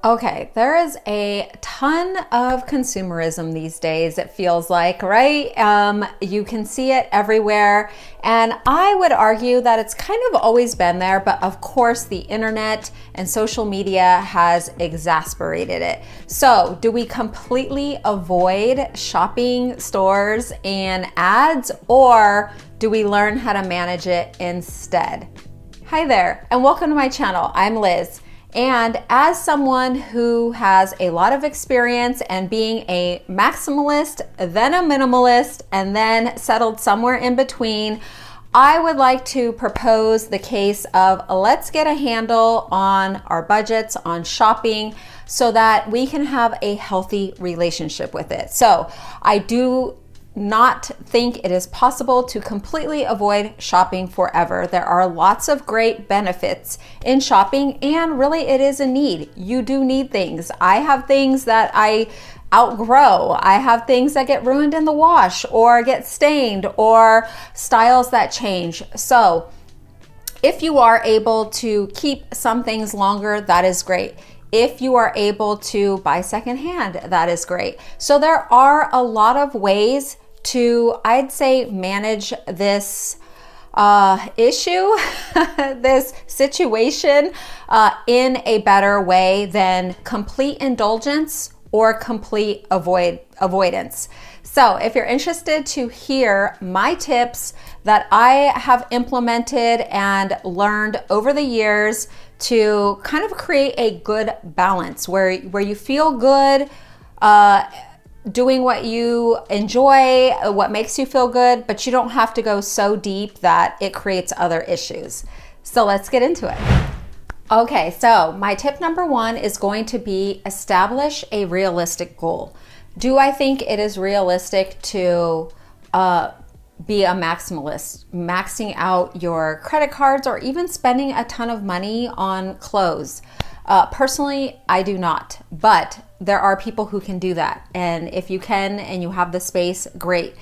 Okay, there is a ton of consumerism these days, it feels like, right? You can see it everywhere. And I would argue that it's kind of always been there, but of course, the internet and social media has exacerbated it. So, do we completely avoid shopping stores and ads, or do we learn how to manage it instead? Hi there, and welcome to my channel. I'm Liz. And as someone who has a lot of experience and being a maximalist, then a minimalist, and then settled somewhere in between, I would like to propose the case of let's get a handle on our budgets, on shopping, so that we can have a healthy relationship with it. So I do not think it is possible to completely avoid shopping forever. There are lots of great benefits in shopping, and really it is a need. You do need things. I have things that I outgrow. I have things that get ruined in the wash or get stained, or styles that change. So if you are able to keep some things longer, that is great. If you are able to buy secondhand, that is great. So there are a lot of ways to, I'd say, manage this issue, this situation in a better way than complete indulgence or complete avoidance. So if you're interested to hear my tips that I have implemented and learned over the years to kind of create a good balance where you feel good, doing what you enjoy, what makes you feel good, but you don't have to go so deep that it creates other issues. So let's get into it. Okay, so my tip number one is going to be establish a realistic goal. Do I think it is realistic to be a maximalist, maxing out your credit cards or even spending a ton of money on clothes? Personally, I do not, but there are people who can do that. And if you can and you have the space, great.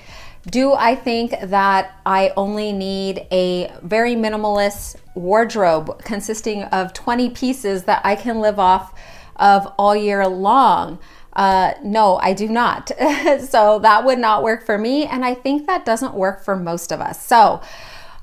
Do I think that I only need a very minimalist wardrobe consisting of 20 pieces that I can live off of all year long? No, I do not. So that would not work for me. And I think that doesn't work for most of us. So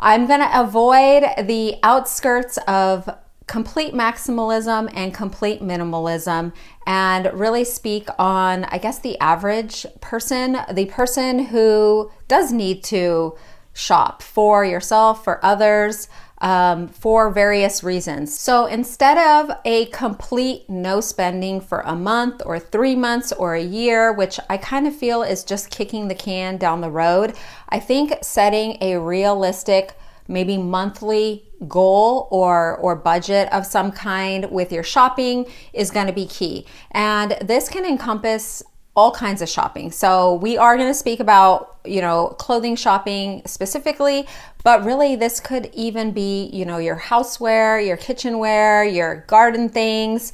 I'm going to avoid the outskirts of complete maximalism and complete minimalism and really speak on, I guess, the average person, the person who does need to shop for yourself, for others, for various reasons. So instead of a complete no spending for a month or 3 months or a year, which I kind of feel is just kicking the can down the road, I think setting a realistic, maybe monthly goal or budget of some kind with your shopping is going to be key. And this can encompass all kinds of shopping. So we are going to speak about, clothing shopping specifically, but really this could even be, your houseware, your kitchenware, your garden things.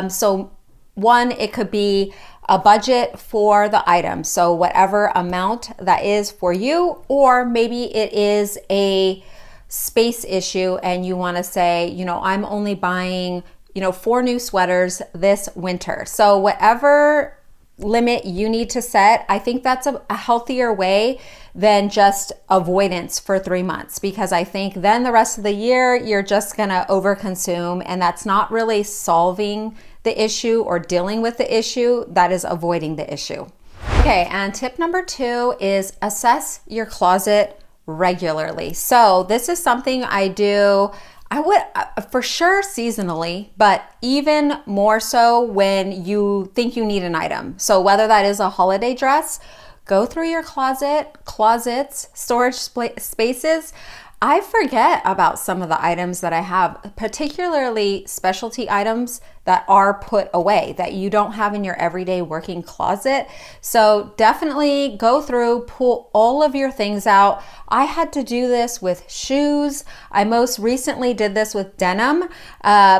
So one, it could be a budget for the item. So whatever amount that is for you, or maybe it is a space issue and you want to say, I'm only buying, 4 new sweaters this winter. So whatever limit you need to set, I think that's a healthier way than just avoidance for 3 months, because I think then the rest of the year you're just going to overconsume, and that's not really solving the issue or dealing with the issue, that is avoiding the issue. Okay, and tip number 2 is assess your closet regularly. So this is something I do, I would for sure seasonally, but even more so when you think you need an item. So whether that is a holiday dress, go through your closets, storage spaces. I forget about some of the items that I have, particularly specialty items that are put away that you don't have in your everyday working closet. So definitely go through, pull all of your things out. I had to do this with shoes. I most recently did this with denim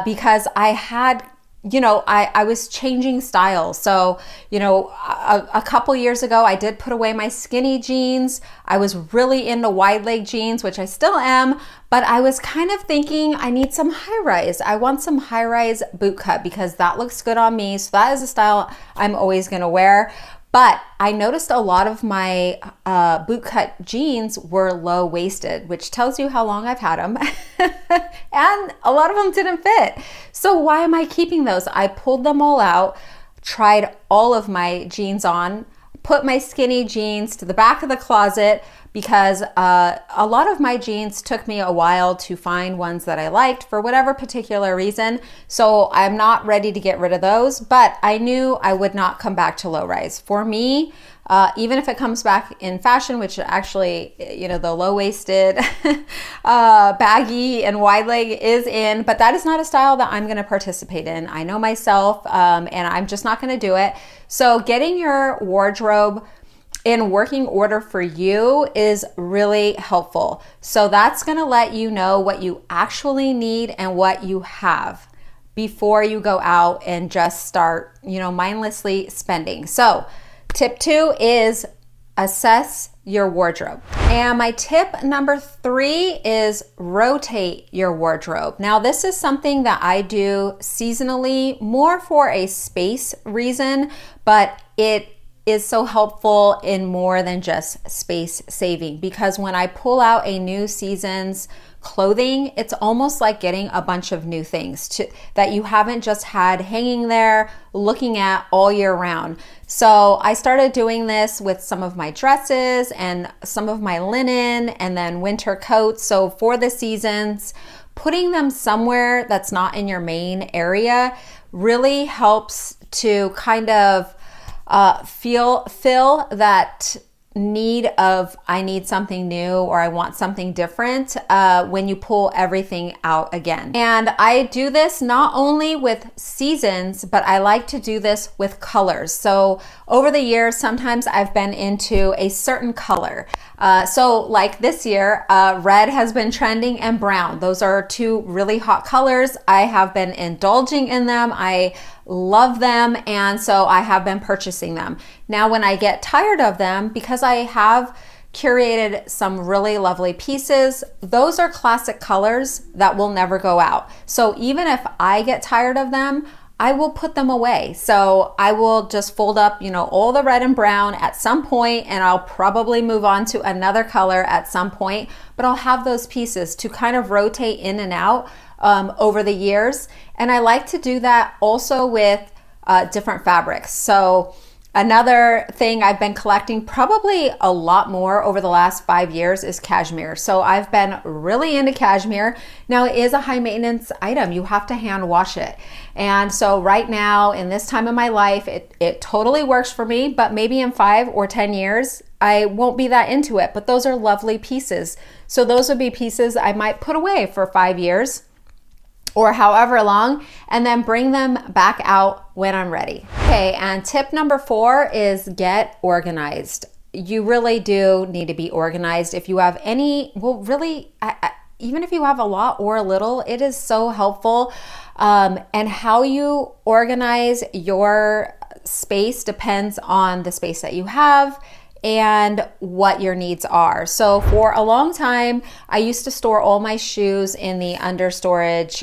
because I had I was changing styles. So, a couple years ago, I did put away my skinny jeans. I was really into wide leg jeans, which I still am, but I was kind of thinking I need some high rise. I want some high rise boot cut because that looks good on me. So that is a style I'm always going to wear. But I noticed a lot of my bootcut jeans were low-waisted, which tells you how long I've had them. And a lot of them didn't fit. So why am I keeping those? I pulled them all out, tried all of my jeans on, put my skinny jeans to the back of the closet because a lot of my jeans took me a while to find ones that I liked for whatever particular reason. So I'm not ready to get rid of those, but I knew I would not come back to low rise. For me, even if it comes back in fashion, which actually, the low-waisted, baggy and wide leg is in, but that is not a style that I'm going to participate in. I know myself, and I'm just not going to do it. So getting your wardrobe in working order for you is really helpful. So that's going to let you know what you actually need and what you have before you go out and just start, mindlessly spending. So tip 2 is assess your wardrobe. And my tip number 3 is rotate your wardrobe. Now, this is something that I do seasonally, more for a space reason, but it is so helpful in more than just space saving, because when I pull out a new season's clothing, it's almost like getting a bunch of new things that you haven't just had hanging there looking at all year round. So I started doing this with some of my dresses and some of my linen and then winter coats. So for the seasons, putting them somewhere that's not in your main area really helps to kind of fill that need of I need something new or I want something different when you pull everything out again. And I do this not only with seasons, but I like to do this with colors. So over the years, sometimes I've been into a certain color. So like this year, red has been trending and brown. Those are two really hot colors. I have been indulging in them. I love them, and so I have been purchasing them. Now when I get tired of them, because I have curated some really lovely pieces, those are classic colors that will never go out. So even if I get tired of them, I will put them away. So I will just fold up, all the red and brown at some point, and I'll probably move on to another color at some point, but I'll have those pieces to kind of rotate in and out over the years. And I like to do that also with different fabrics. So another thing I've been collecting probably a lot more over the last 5 years is cashmere. So I've been really into cashmere. Now it is a high maintenance item. You have to hand wash it. And so right now in this time of my life, it totally works for me, but maybe in 5 or 10 years, I won't be that into it, but those are lovely pieces. So those would be pieces I might put away for 5 years or however long, and then bring them back out when I'm ready. Okay, and tip number 4 is get organized. You really do need to be organized. If you have any, even if you have a lot or a little, it is so helpful. And how you organize your space depends on the space that you have and what your needs are. So for a long time, I used to store all my shoes in the under storage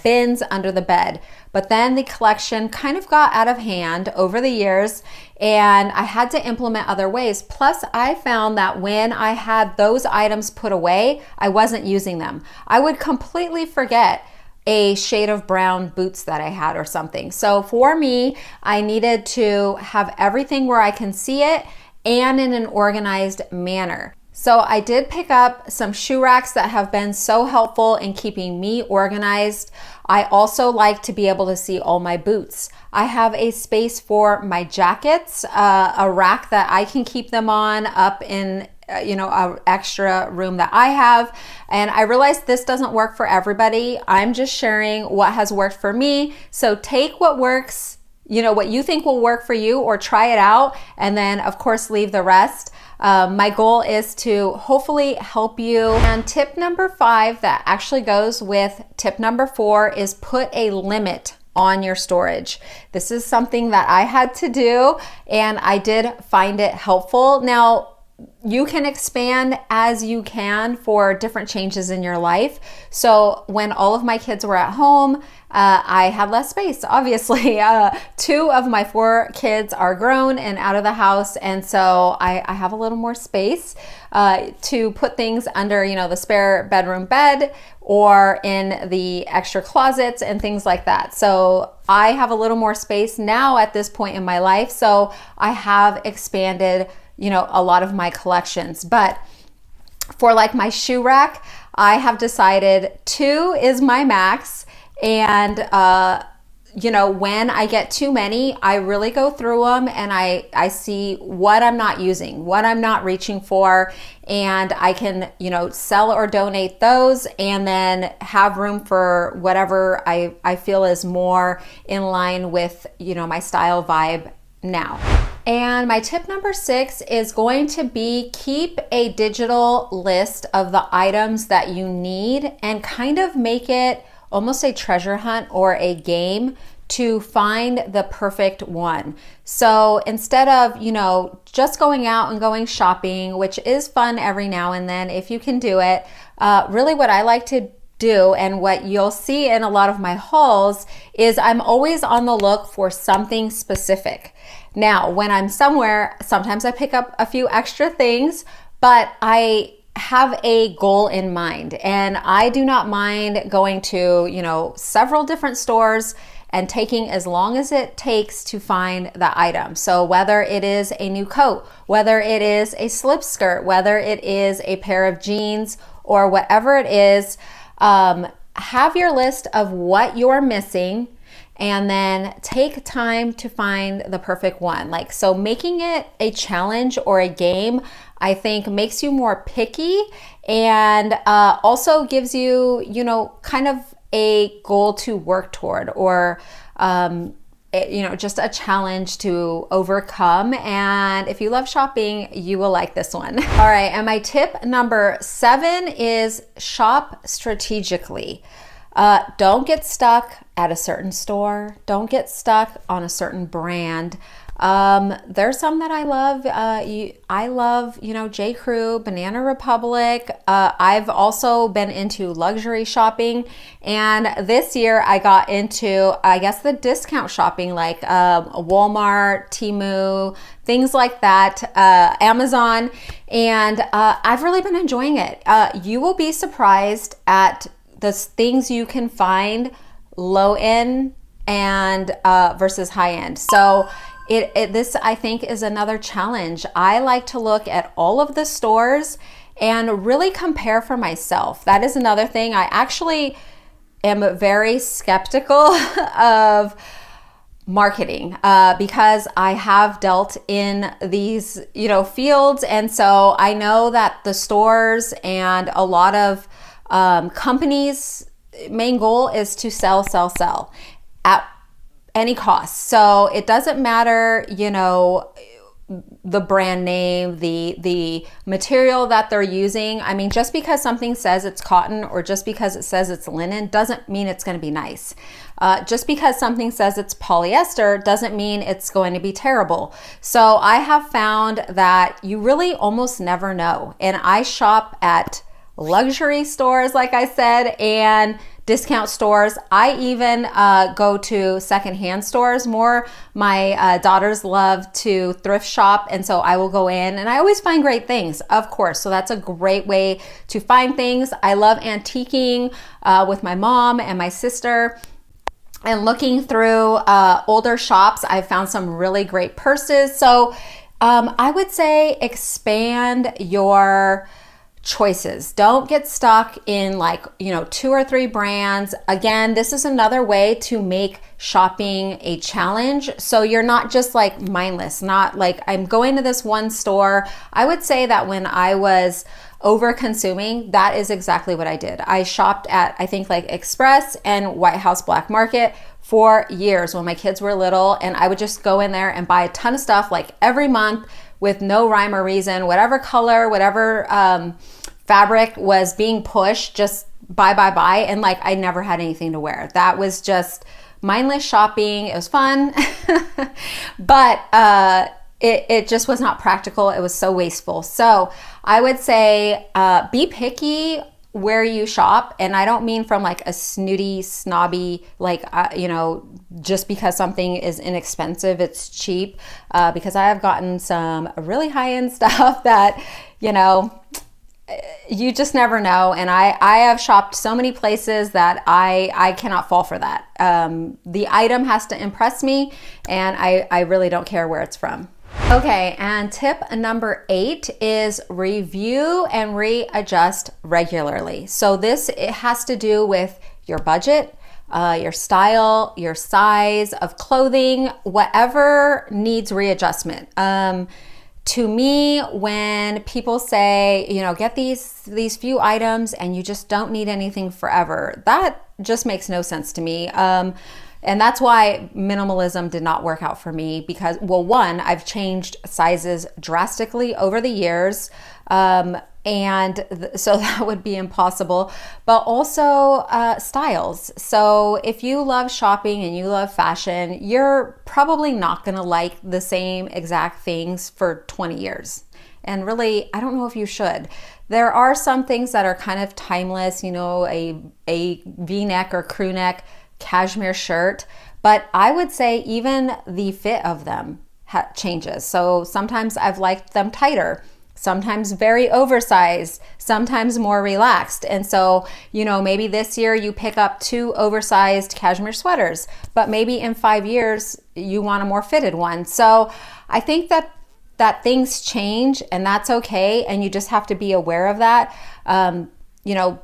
bins under the bed. But then the collection kind of got out of hand over the years, and I had to implement other ways. Plus, I found that when I had those items put away, I wasn't using them. I would completely forget a shade of brown boots that I had or something. So for me, I needed to have everything where I can see it and in an organized manner. So I did pick up some shoe racks that have been so helpful in keeping me organized. I also like to be able to see all my boots. I have a space for my jackets, a rack that I can keep them on up in a extra room that I have. And I realized this doesn't work for everybody. I'm just sharing what has worked for me. So take what works, what you think will work for you, or try it out, and then of course leave the rest. My goal is to hopefully help you. And tip number 5 that actually goes with tip number 4 is put a limit on your storage. This is something that I had to do, and I did find it helpful. Now, you can expand as you can for different changes in your life. So when all of my kids were at home, I had less space, obviously. 2 of my 4 kids are grown and out of the house, and so I have a little more space to put things under, the spare bedroom bed or in the extra closets and things like that. So I have a little more space now at this point in my life, so I have expanded a lot of my collections. But for like my shoe rack, I have decided 2 is my max. And, when I get too many, I really go through them and I see what I'm not using, what I'm not reaching for, and I can, sell or donate those and then have room for whatever I feel is more in line with, my style vibe now. And my tip number 6 is going to be keep a digital list of the items that you need and kind of make it almost a treasure hunt or a game to find the perfect one. So instead of, just going out and going shopping, which is fun every now and then if you can do it, really what I like to do and what you'll see in a lot of my hauls is I'm always on the look for something specific. Now, when I'm somewhere, sometimes I pick up a few extra things, but I have a goal in mind, and I do not mind going to, several different stores and taking as long as it takes to find the item. So whether it is a new coat, whether it is a slip skirt, whether it is a pair of jeans, or whatever it is, have your list of what you're missing and then take time to find the perfect one. So making it a challenge or a game, I think makes you more picky and also gives you, kind of a goal to work toward or, just a challenge to overcome. And if you love shopping, you will like this one. All right, and my tip number 7 is shop strategically. Don't get stuck at a certain store. Don't get stuck on a certain brand. There's some that I love. I love, J. Crew, Banana Republic. I've also been into luxury shopping, and this year I got into, I guess, the discount shopping, like Walmart, Temu, things like that, Amazon, and I've really been enjoying it. You will be surprised at the things you can find low end and versus high end. So this I think is another challenge. I like to look at all of the stores and really compare for myself. That is another thing. I actually am very skeptical of marketing because I have dealt in these fields, and so I know that the stores and a lot of companies' main goal is to sell at any cost. So it doesn't matter, the brand name, the material that they're using. I mean, just because something says it's cotton or just because it says it's linen doesn't mean it's going to be nice. Just because something says it's polyester doesn't mean it's going to be terrible. So I have found that you really almost never know. And I shop at luxury stores, like I said, and discount stores. I even go to secondhand stores more. My daughters love to thrift shop, and so I will go in and I always find great things, of course. So that's a great way to find things. I love antiquing with my mom and my sister. And looking through older shops, I've found some really great purses. So I would say expand your choices. Don't get stuck in 2 or 3 brands. Again, this is another way to make shopping a challenge. So you're not just mindless, not like I'm going to this one store. I would say that when I was over consuming, that is exactly what I did. I shopped at, I think, Express and White House Black Market for years when my kids were little, and I would just go in there and buy a ton of stuff every month with no rhyme or reason, whatever color, whatever fabric was being pushed, just buy. And I never had anything to wear. That was just mindless shopping. It was fun, but it just was not practical. It was so wasteful. So I would say be picky where you shop. And I don't mean from like a snooty, snobby, like, just because something is inexpensive, it's cheap. Because I have gotten some really high-end stuff that, you just never know. And I have shopped so many places that I cannot fall for that. The item has to impress me, and I really don't care where it's from. Okay, and tip number 8 is review and readjust regularly. So it has to do with your budget, your style, your size of clothing, whatever needs readjustment. To me, when people say, get these few items and you just don't need anything forever, that just makes no sense to me. And that's why minimalism did not work out for me because, well, one, I've changed sizes drastically over the years. So that would be impossible, but also styles. So if you love shopping and you love fashion, you're probably not going to like the same exact things for 20 years. And really, I don't know if you should. There are some things that are kind of timeless, a V-neck or crew neck cashmere shirt, but I would say even the fit of them changes. So sometimes I've liked them tighter, sometimes very oversized, sometimes more relaxed. And so, maybe this year you pick up 2 oversized cashmere sweaters, but maybe in 5 years you want a more fitted one. So I think that things change, and that's okay. And you just have to be aware of that.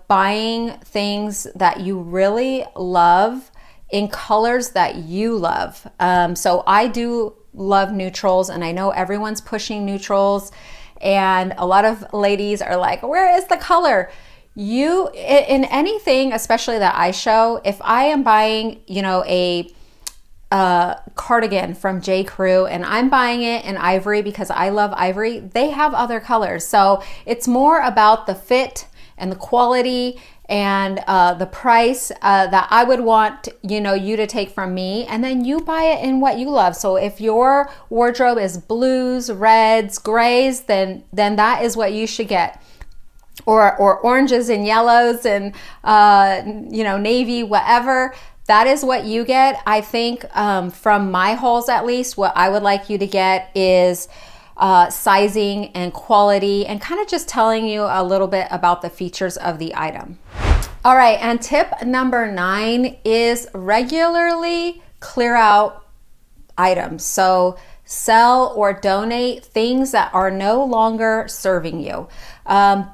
Buying things that you really love in colors that you love. So I do love neutrals, and I know everyone's pushing neutrals, and a lot of ladies are like, where is the color? In anything, especially that I show, if I am buying, a cardigan from J. Crew and I'm buying it in ivory because I love ivory, they have other colors. So it's more about the fit and the quality and the price that I would want, you to take from me, and then you buy it in what you love. So if your wardrobe is blues, reds, grays, then that is what you should get. Or oranges and yellows and navy, whatever. That is what you get. I think from my hauls, at least, what I would like you to get is sizing and quality, and kind of just telling you a little bit about the features of the item. All right, and tip number 9 is regularly clear out items. So sell or donate things that are no longer serving you.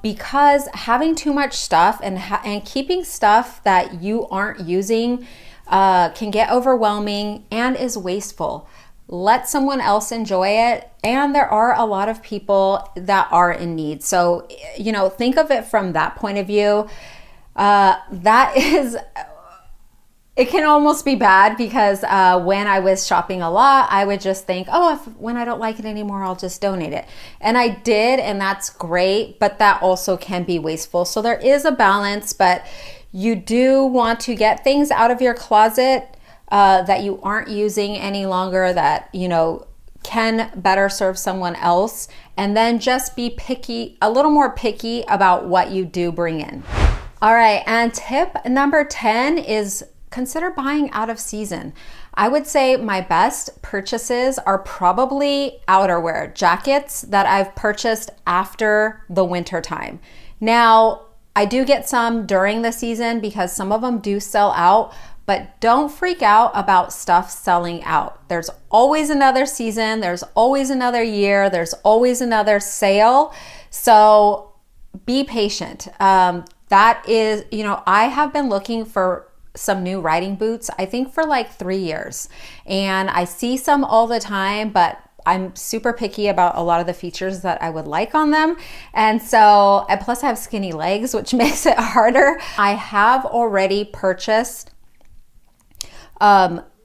Because having too much stuff and keeping stuff that you aren't using can get overwhelming and is wasteful. Let someone else enjoy it. And there are a lot of people that are in need. So, think of it from that point of view. It can almost be bad because when I was shopping a lot, I would just think, when I don't like it anymore, I'll just donate it. And I did, and that's great, but that also can be wasteful. So there is a balance, but you do want to get things out of your closet that you aren't using any longer, that, can better serve someone else. And then just be picky, a little more picky about what you do bring in. All right, and tip number 10 is consider buying out of season. I would say my best purchases are probably outerwear, jackets that I've purchased after the winter time. Now, I do get some during the season because some of them do sell out, but don't freak out about stuff selling out. There's always another season, there's always another year, there's always another sale. So be patient. That is, I have been looking for some new riding boots, I think for like 3 years. And I see some all the time, but I'm super picky about a lot of the features that I would like on them. And plus I have skinny legs, which makes it harder. I have already purchased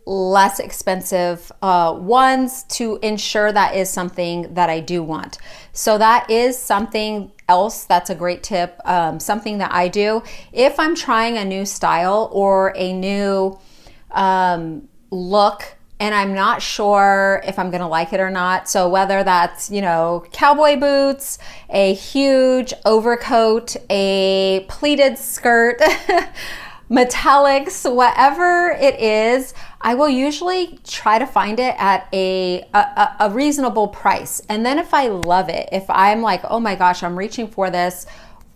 less expensive ones to ensure that is something that I do want. So that is something else that's a great tip, something that I do. If I'm trying a new style or a new look, and I'm not sure if I'm gonna like it or not. So whether that's, cowboy boots, a huge overcoat, a pleated skirt, metallics, whatever it is, I will usually try to find it at a reasonable price. And then if I love it, if I'm like, oh my gosh, I'm reaching for this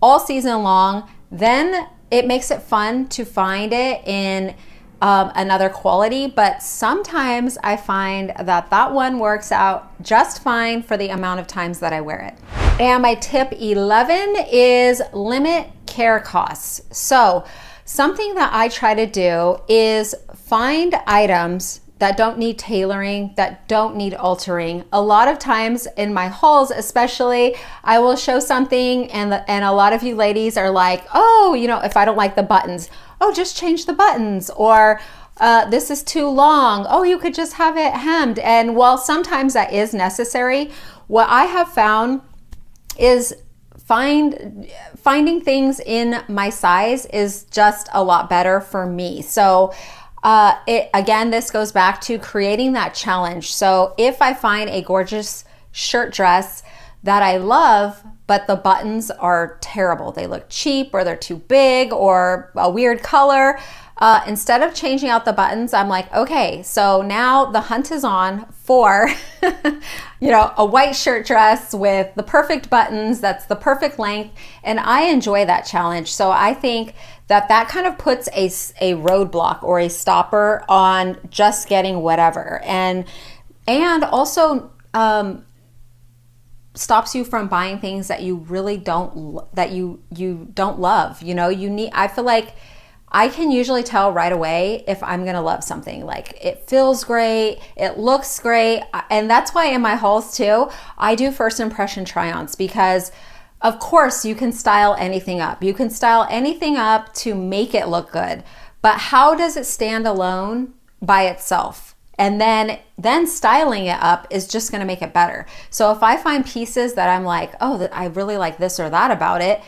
all season long, then it makes it fun to find it in another quality. But sometimes I find that that one works out just fine for the amount of times that I wear it. And my tip 11 is limit care costs. So something that I try to do is find items that don't need tailoring, that don't need altering. A lot of times in my hauls especially, I will show something and a lot of you ladies are like, oh, if I don't like the buttons, oh, just change the buttons, or this is too long, oh, you could just have it hemmed. And while sometimes that is necessary, what I have found is finding things in my size is just a lot better for me. So again, this goes back to creating that challenge. So if I find a gorgeous shirt dress that I love, but the buttons are terrible, they look cheap or they're too big or a weird color, instead of changing out the buttons, I'm like, okay, so now the hunt is on for a white shirt dress with the perfect buttons, that's the perfect length, and I enjoy that challenge. So I think that kind of puts a roadblock or a stopper on just getting whatever, and also stops you from buying things that you really don't love. I feel like I can usually tell right away if I'm gonna love something. Like, it feels great, it looks great, and that's why in my hauls too, I do first impression try-ons, because of course you can style anything up. You can style anything up to make it look good, but how does it stand alone by itself? And then styling it up is just gonna make it better. So if I find pieces that I'm like, oh, I really like this or that about it,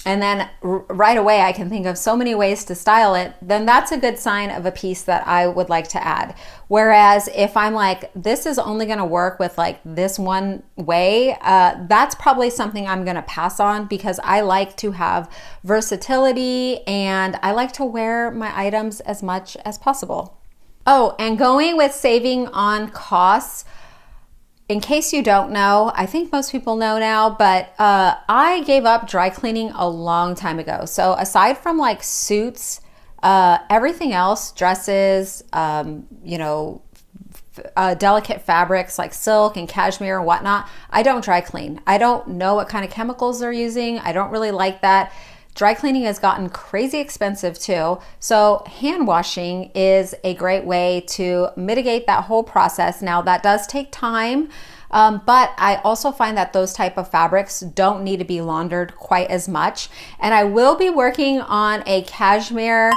and then right away I can think of so many ways to style it, then that's a good sign of a piece that I would like to add. Whereas if I'm like, this is only gonna work with like this one way, that's probably something I'm gonna pass on, because I like to have versatility and I like to wear my items as much as possible. Oh, and going with saving on costs, in case you don't know, I think most people know now, but I gave up dry cleaning a long time ago. So aside from like suits, everything else, dresses, delicate fabrics like silk and cashmere and whatnot, I don't dry clean. I don't know what kind of chemicals they're using. I don't really like that. Dry cleaning has gotten crazy expensive too. So hand washing is a great way to mitigate that whole process. Now that does take time, but I also find that those type of fabrics don't need to be laundered quite as much. And I will be working on a cashmere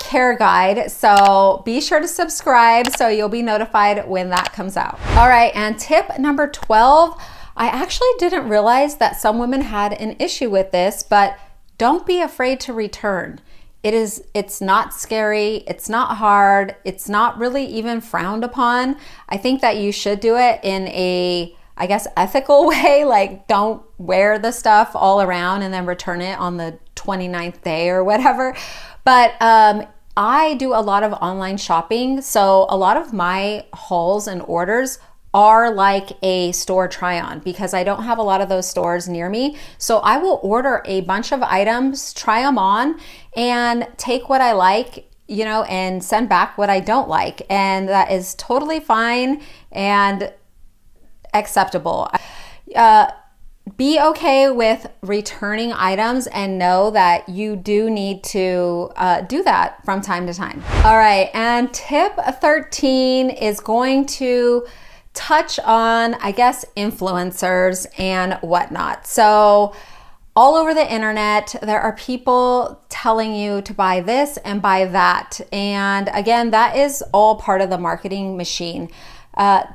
care guide, so be sure to subscribe so you'll be notified when that comes out. All right, and tip number 12, I actually didn't realize that some women had an issue with this, but don't be afraid to return. It's not scary, it's not hard, it's not really even frowned upon. I think that you should do it in a, I guess, ethical way. Like, don't wear the stuff all around and then return it on the 29th day or whatever. But I do a lot of online shopping, so a lot of my hauls and orders are like a store try-on, because I don't have a lot of those stores near me. So I will order a bunch of items, try them on, and take what I like, and send back what I don't like. And that is totally fine and acceptable. Be okay with returning items and know that you do need to do that from time to time. All right, and tip 13 is going to touch on, I guess, influencers and whatnot. So all over the internet, there are people telling you to buy this and buy that. And again, that is all part of the marketing machine.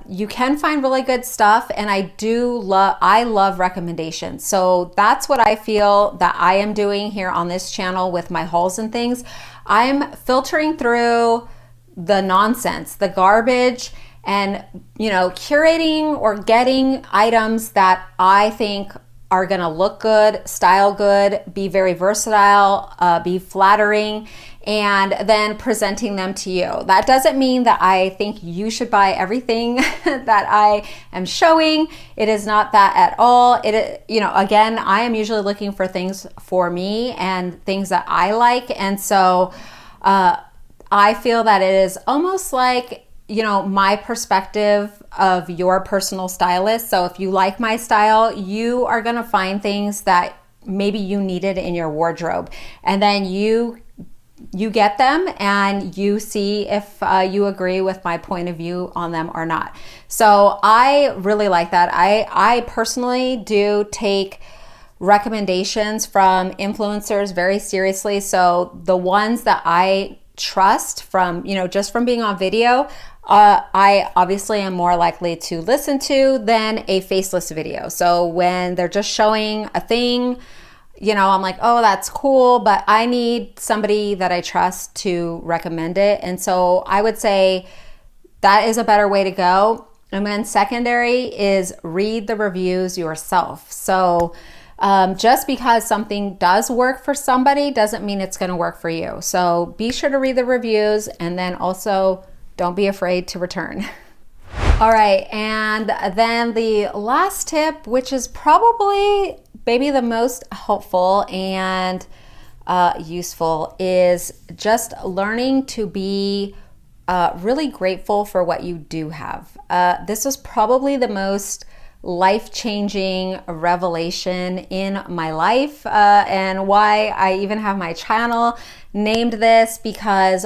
You can find really good stuff, and I love recommendations. So that's what I feel that I am doing here on this channel with my hauls and things. I'm filtering through the nonsense, the garbage, and, you know, curating or getting items that I think are gonna look good, style good, be very versatile, be flattering, and then presenting them to you. That doesn't mean that I think you should buy everything that I am showing. It is not that at all. You know, again, I am usually looking for things for me and things that I like. And so I feel that it is almost like, you know, my perspective of your personal stylist. So if you like my style, you are gonna find things that maybe you needed in your wardrobe. And then you get them and you see if you agree with my point of view on them or not. So I really like that. I personally do take recommendations from influencers very seriously. So the ones that I trust from, you know, just from being on video, I obviously am more likely to listen to than a faceless video. So when they're just showing a thing, you know, I'm like, oh, that's cool, but I need somebody that I trust to recommend it. And so I would say that is a better way to go. And then secondary is read the reviews yourself. So just because something does work for somebody doesn't mean it's going to work for you. So be sure to read the reviews, and then also don't be afraid to return. All right, and then the last tip, which is probably maybe the most helpful and useful, is just learning to be really grateful for what you do have. This was probably the most life-changing revelation in my life, and why I even have my channel named this, because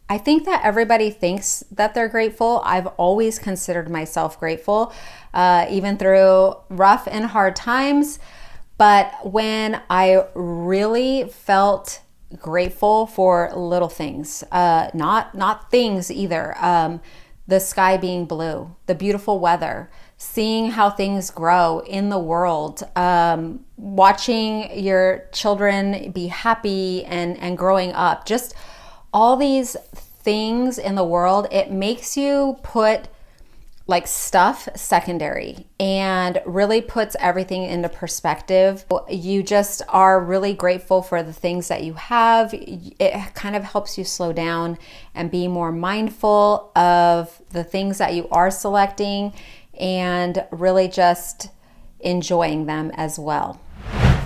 I think that everybody thinks that they're grateful. I've always considered myself grateful, even through rough and hard times. But when I really felt grateful for little things, not things either, the sky being blue, the beautiful weather, seeing how things grow in the world, watching your children be happy and growing up, just all these things in the world, it makes you put like stuff secondary and really puts everything into perspective. You just are really grateful for the things that you have. It kind of helps you slow down and be more mindful of the things that you are selecting and really just enjoying them as well.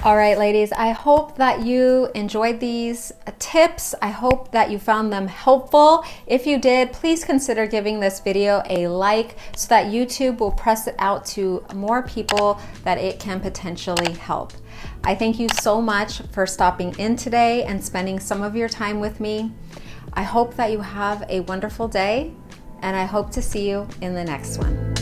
All right, ladies, I hope that you enjoyed these tips. I hope that you found them helpful. If you did, please consider giving this video a like so that YouTube will press it out to more people that it can potentially help. I thank you so much for stopping in today and spending some of your time with me. I hope that you have a wonderful day, and I hope to see you in the next one.